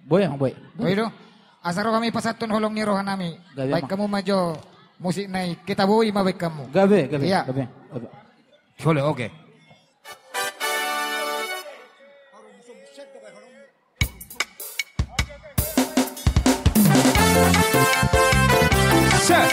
Boy. Oido, asaro kami pasatun holong ni rohan nami. Gabi, Baik kamu maju musik naik kita bui ma baik kamu. Gabe. Iya. Boleh, oke. Set.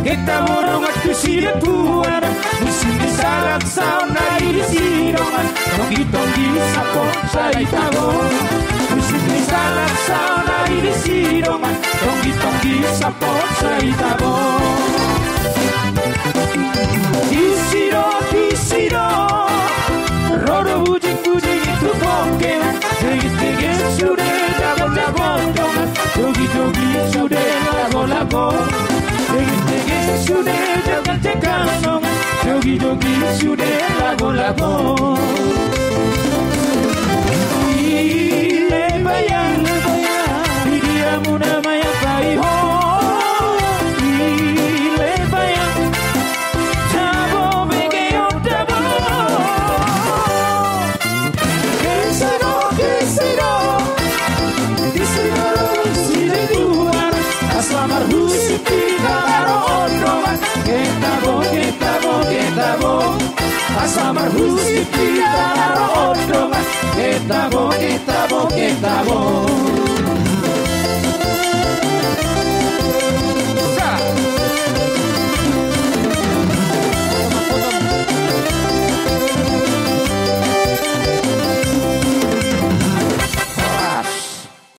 Kita borong at kusiratuan Musim di salat sa unay di sirongan Tonggi-tonggi sa sa itabo Musim di salat sa unay di sirongan Tonggi-tonggi sa sa itabo Disiro Roro bujing-bujing itu bongkelan Tegit-tegit sudah jago-jago Jogi-jogi sudah lago-lago Tegit-tegit sudah jaga-jaga Jogi-jogi sudah lago-lago Ile bayang Didiamu namanya Paiho Ile bayang Jabo begeyo dabo Kesiro Sire luar Aslamar husik tigaro ondongan Ketabo Aslamar husik tigaro ondongan Ketabo